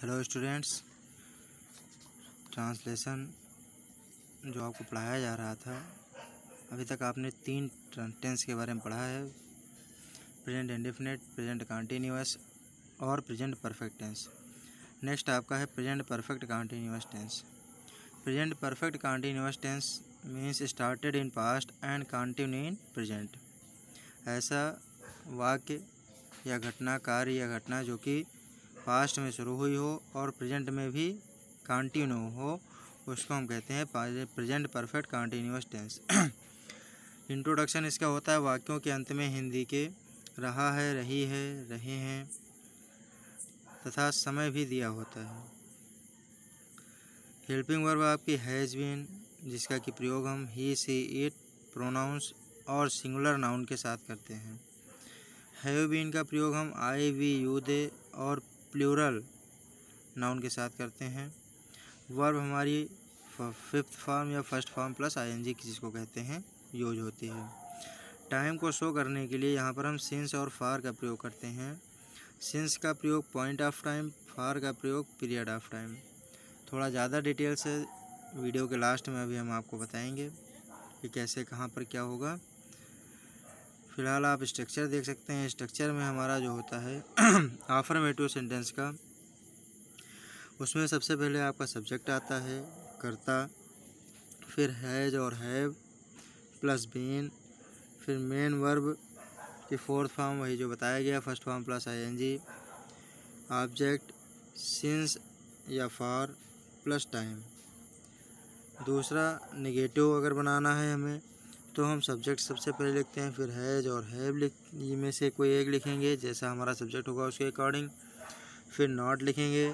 Hello students, translation जो आपको पढ़ाया जा रहा था अभी तक आपने 3 टेंस के बारे में पढ़ा है। प्रेजेंट इंडेफिनिट, प्रेजेंट कंटिन्यूअस और प्रेजेंट परफेक्ट टेंस। नेक्स्ट आपका है present perfect continuous tense. Present perfect continuous tense means started in past and continue in present. ऐसा वाक्य या घटना, कार्य या घटना जो कि पास्ट में शुरू हुई हो और प्रेजेंट में भी कंटिन्यू हो, उसको हम कहते हैं present perfect continuous tense. Introduction इसका होता है वाक्यों के अंत में हिंदी के रहा है, रही है, रहे हैं तथा समय भी दिया होता है। हेल्पिंग वर्ब आपकी हैज़ बीन, जिसका कि प्रयोग हम ही, सी, इट प्रोनाउंस और सिंगुलर नाउन के साथ करते हैं। हैव बीन का प्रयोग हम आई, वी, यू, दे और प्लूरल नाउन के साथ करते हैं। वर्ब हमारी फिफ्थ फॉर्म या फर्स्ट फॉर्म प्लस आईएनजी जिसको कहते हैं यूज होती है। टाइम को शो करने के लिए यहाँ पर हम सिंस और फार का प्रयोग करते हैं। सिंस का प्रयोग पॉइंट ऑफ टाइम, फार का प्रयोग पीरियड ऑफ टाइम। थोड़ा ज़्यादा डिटेल से वीडियो के लास्ट में अभी हम आपको बताएंगे कि कैसे कहाँ पर क्या होगा। फिलहाल आप स्ट्रक्चर देख सकते हैं। स्ट्रक्चर में हमारा जो होता है अफर्मेटिव सेंटेंस का, उसमें सबसे पहले आपका सब्जेक्ट आता है, कर्ता, फिर हैज और हैव प्लस बीन, फिर मेन वर्ब की फोर्थ फॉर्म वही जो बताया गया, first form plus ING, object since या फॉर प्लस टाइम। दूसरा नेगेटिव अगर बनाना है हमें तो हम सब्जेक्ट सबसे पहले लिखते हैं, फिर हैज और हैव में से कोई एक लिखेंगे जैसा हमारा सब्जेक्ट होगा उसके अकॉर्डिंग, फिर नॉट लिखेंगे,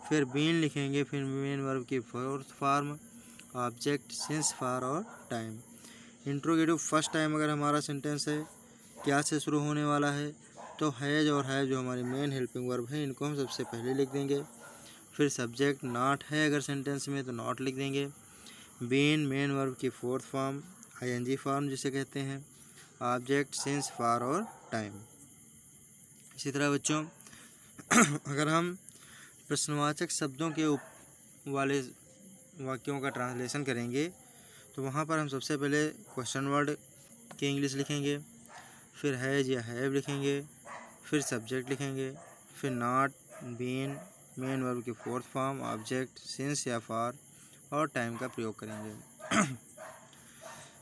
फिर बीन लिखेंगे, फिर मेन वर्ब की fourth form, object since for और टाइम। इंट्रोगेटिव फर्स्ट टाइम अगर हमारा सेंटेंस है क्या से शुरू होने वाला है तो हैज और हैव जो हमारी मेन हेल्पिंग वर्ब है इनको हम सबसे पहले लिख देंगे। फिर सब्जेक्ट नॉट है अगर सेंटेंस में तो नॉट लिख देंगे। बीन मेन वर्ब की फोर्थ फॉर्म आईएनजी फॉर्म जिसे कहते हैं, ऑब्जेक्ट सिंस फॉर और टाइम। इसी तरह बच्चों अगर हम प्रश्नवाचक शब्दों के वाले वाक्यों का ट्रांसलेशन करेंगे तो वहाँ पर हम सबसे पहले क्वेश्चन वर्ड के इंग्लिश लिखेंगे, फिर हैज या हैव लिखेंगे, फिर सब्जेक्ट लिखेंगे, फिर नॉट, बीन मेन वर्ब की फोर्थ फॉर्म, ऑब्जेक्ट सिंस या फॉर और टाइम का प्रयोग करेंगे।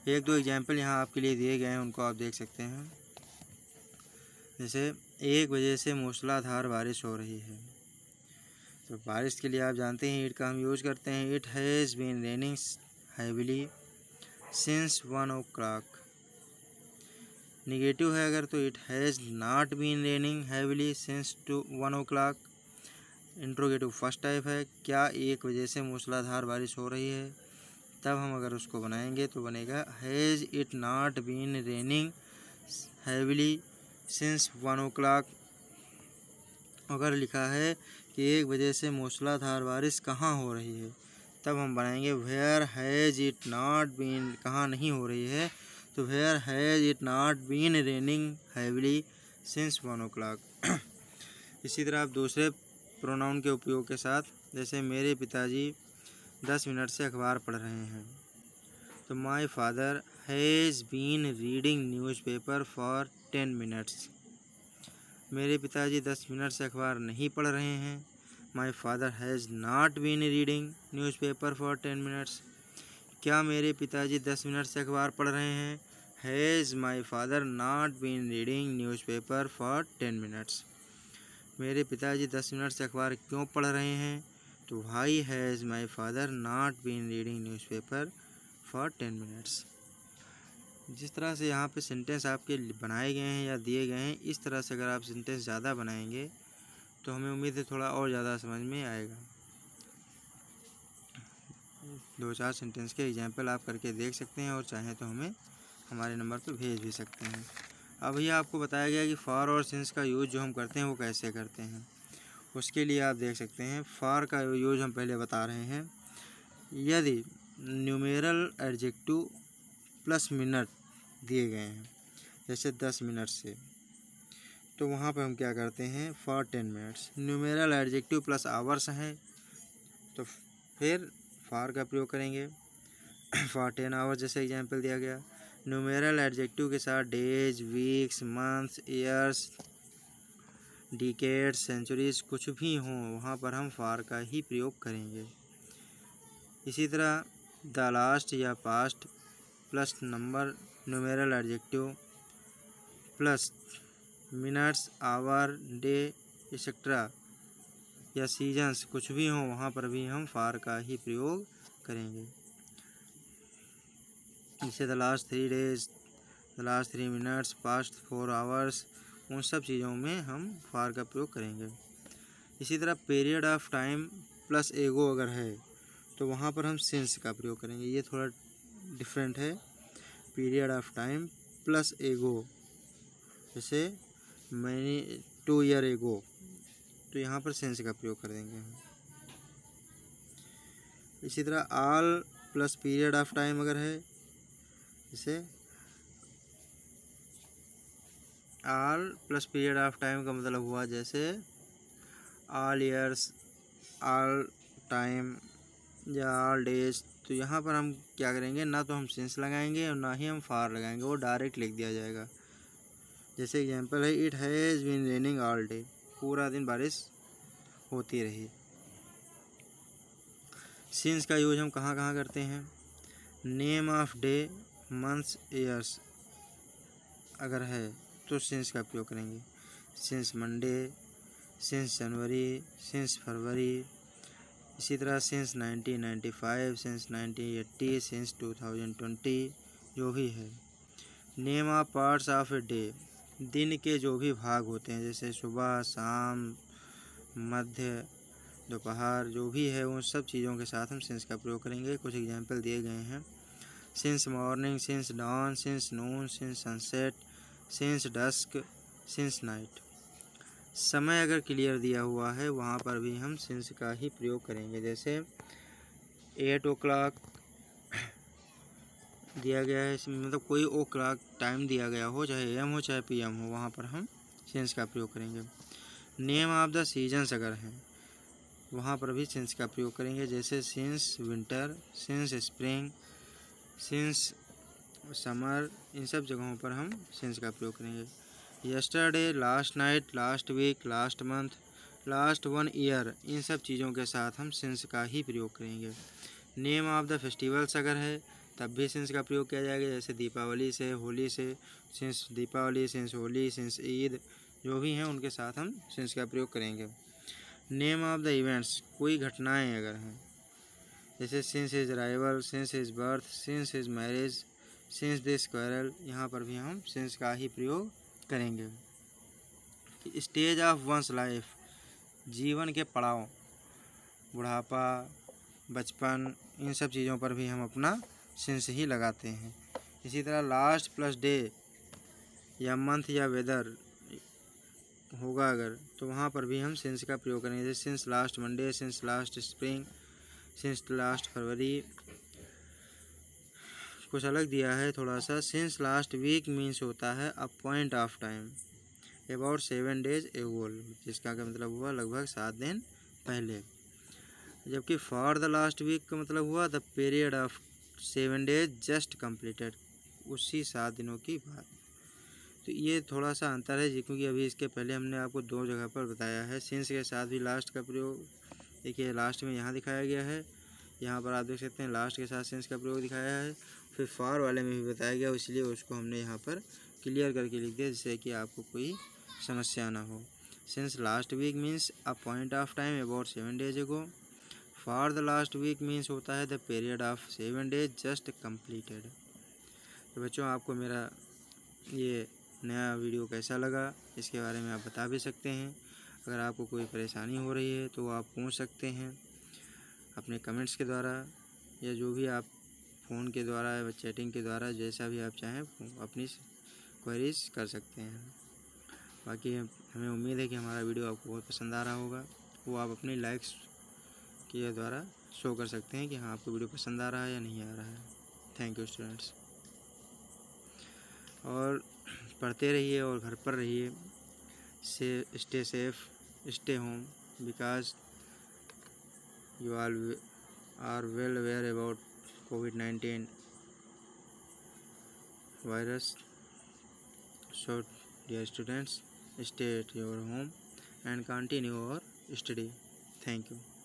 एक दो एग्जाम्पल यहाँ आपके लिए दिए गए हैं, उनको आप देख सकते हैं। जैसे 1 बजे से मूसलाधार बारिश हो रही है, तो बारिश के लिए आप जानते हैं इट का हम यूज करते हैं। It has been raining heavily since 1 o'clock। Negative है अगर तो it has not been raining heavily since 1 o'clock। Interrogative first type है, क्या 1 बजे से मूसलाधार बारिश हो रही है, तब हम अगर उसको बनाएंगे तो बनेगा has it not been raining heavily since 1 o'clock। अगर लिखा है कि 1 बजे से मूसलाधार बारिश कहाँ हो रही है, तब हम बनाएंगे where has it not been, कहाँ नहीं हो रही है तो where has it not been raining heavily since 1 o'clock। इसी तरह आप दूसरे प्रोनाउन के उपयोग के साथ, जैसे मेरे पिताजी 10 मिनट से अखबार पढ़ रहे हैं, तो my father has been reading newspaper for 10 minutes. मेरे पिताजी 10 मिनट से अखबार नहीं पढ़ रहे हैं, my father has not been reading newspaper for 10 minutes. क्या मेरे पिताजी 10 मिनट से अखबार पढ़ रहे हैं, has my father not been reading newspaper for 10 minutes. मेरे पिताजी 10 मिनट से अखबार क्यों पढ़ रहे हैं, तो why has my father not been reading newspaper for 10 minutes. जिस तरह से यहाँ पे सेंटेंस आपके बनाए गए हैं या दिए गए हैं, इस तरह से अगर आप सेंटेंस ज़्यादा बनाएंगे तो हमें उम्मीद है थोड़ा और ज़्यादा समझ में आएगा। 2-4 सेंटेंस के एग्जाम्पल आप करके देख सकते हैं और चाहें तो हमें हमारे नंबर पर भेज भी सकते हैं। अब ये आपको बताया गया कि फॉर और सिंस का यूज़ जो हम करते हैं वो कैसे करते हैं। उसके लिए आप देख सकते हैं फॉर का यूज़ हम पहले बता रहे हैं। यदि न्यूमेरल एडजेक्टिव प्लस मिनट दिए गए हैं, जैसे 10 मिनट से, तो वहाँ पर हम क्या करते हैं, for 10 minutes. Numeral adjective plus hours हैं तो फिर फॉर का प्रयोग करेंगे। फॉर 10 आवर्स जैसे एग्जाम्पल दिया गया। न्यूमेरल एडजेक्टिव के साथ days, weeks, months, years, decades, centuries कुछ भी हों वहाँ पर हम फॉर का ही प्रयोग करेंगे। इसी तरह द लास्ट या past plus number numeral adjective plus minutes, hour, day etcetera या सीजन्स कुछ भी हों वहाँ पर भी हम फॉर का ही प्रयोग करेंगे। जैसे the last 3 days, the last 3 minutes, past 4 hours, उन सब चीज़ों में हम फॉर का प्रयोग करेंगे। इसी तरह पीरियड ऑफ टाइम प्लस एगो अगर है तो वहाँ पर हम सिंस का प्रयोग करेंगे। ये थोड़ा डिफरेंट है। पीरियड ऑफ टाइम प्लस एगो, जैसे मैंने 2 ईयर एगो, तो यहाँ पर सिंस का प्रयोग कर देंगे हम। इसी तरह all plus period of time अगर है, जैसे all plus period of time का मतलब हुआ जैसे ऑल ईयर्स, ऑल टाइम या ऑल डेज, तो यहाँ पर हम क्या करेंगे, ना तो हम सिंस लगाएंगे और ना ही हम फॉर लगाएंगे, वो डायरेक्ट लिख दिया जाएगा। जैसे एग्जांपल है, it has been raining all day, पूरा दिन बारिश होती रही। सिंस का यूज हम कहाँ कहाँ करते हैं, name of day, months, years अगर है तो सिंस का प्रयोग करेंगे। Since Monday, since January, since February. इसी तरह सिंस 1995, सिंस 1980, सिंस 2020 जो भी है। Name of parts of a day, दिन के जो भी भाग होते हैं जैसे सुबह, शाम, मध्य, दोपहर जो भी है उन सब चीज़ों के साथ हम सिंस का प्रयोग करेंगे। कुछ एग्जांपल दिए गए हैं, since morning, since dawn, since noon, since sunset, since dusk, since night. समय अगर क्लियर दिया हुआ है वहाँ पर भी हम सिंस का ही प्रयोग करेंगे। जैसे 8 o'clock दिया गया है, मतलब कोई ओ क्लॉक टाइम दिया गया हो, चाहे AM हो चाहे PM हो, वहाँ पर हम सिंस का प्रयोग करेंगे। नेम ऑफ द सीजन्स अगर हैं वहाँ पर भी सिंस का प्रयोग करेंगे। जैसे since winter, since spring, since summer, इन सब जगहों पर हम सिंस का प्रयोग करेंगे। Yesterday, last night, last week, last month, last 1 year, इन सब चीज़ों के साथ हम सिंस का ही प्रयोग करेंगे। नेम ऑफ द फेस्टिवल्स अगर है तब भी सिंस का प्रयोग किया जाएगा। जैसे दीपावली से, होली से, since Deepawali, since Holi, since Eid जो भी हैं उनके साथ हम सिंस का प्रयोग करेंगे। नेम ऑफ द इवेंट्स, कोई घटनाएं अगर हैं जैसे since is arrival, since is birth, since is marriage, since this quarrel, यहाँ पर भी हम सिंस का ही प्रयोग करेंगे। स्टेज ऑफ वंस लाइफ, जीवन के पड़ाव, बुढ़ापा, बचपन, इन सब चीज़ों पर भी हम अपना सिंस ही लगाते हैं। इसी तरह लास्ट प्लस डे या मंथ या वेदर होगा अगर तो वहाँ पर भी हम सिंस का प्रयोग करेंगे। जैसे since last Monday, since last spring, since last February. कुछ अलग दिया है थोड़ा सा, सिंस लास्ट वीक मीन्स होता है अ point of time about 7 days एगो, जिसका का मतलब हुआ लगभग 7 दिन पहले। जबकि फॉर द लास्ट वीक का मतलब हुआ the period of 7 days just completed, उसी 7 दिनों की बात। तो ये थोड़ा सा अंतर है जी, क्योंकि अभी इसके पहले हमने आपको 2 जगह पर बताया है सिंस के साथ भी लास्ट का प्रयोग। देखिए लास्ट में यहाँ दिखाया गया है, यहाँ पर आप देख सकते हैं लास्ट के साथ सिंस का प्रयोग दिखाया है। फिर फॉर वाले में भी बताया गया, इसलिए उसको हमने यहाँ पर क्लियर करके लिख दिया जिससे कि आपको कोई समस्या ना हो। Since last week means a point of time about 7 days ago. For the last week means होता है the period of 7 days just completed. तो बच्चों आपको मेरा ये नया वीडियो कैसा लगा इसके बारे में आप बता भी सकते हैं। अगर आपको कोई परेशानी हो रही है तो आप पूछ सकते हैं अपने कमेंट्स के द्वारा, या जो भी आप फ़ोन के द्वारा या चैटिंग के द्वारा, जैसा भी आप चाहें अपनी क्वेरीज कर सकते हैं। बाकी हमें उम्मीद है कि हमारा वीडियो आपको बहुत पसंद आ रहा होगा, वो आप अपनी लाइक्स के द्वारा शो कर सकते हैं कि हाँ आपको वीडियो पसंद आ रहा है या नहीं आ रहा है। थैंक यू स्टूडेंट्स, और पढ़ते रहिए और घर पर रहिए, stay safe, stay home, because you all are well aware about COVID-19 virus. So dear students, stay at your home and continue your study. Thank you.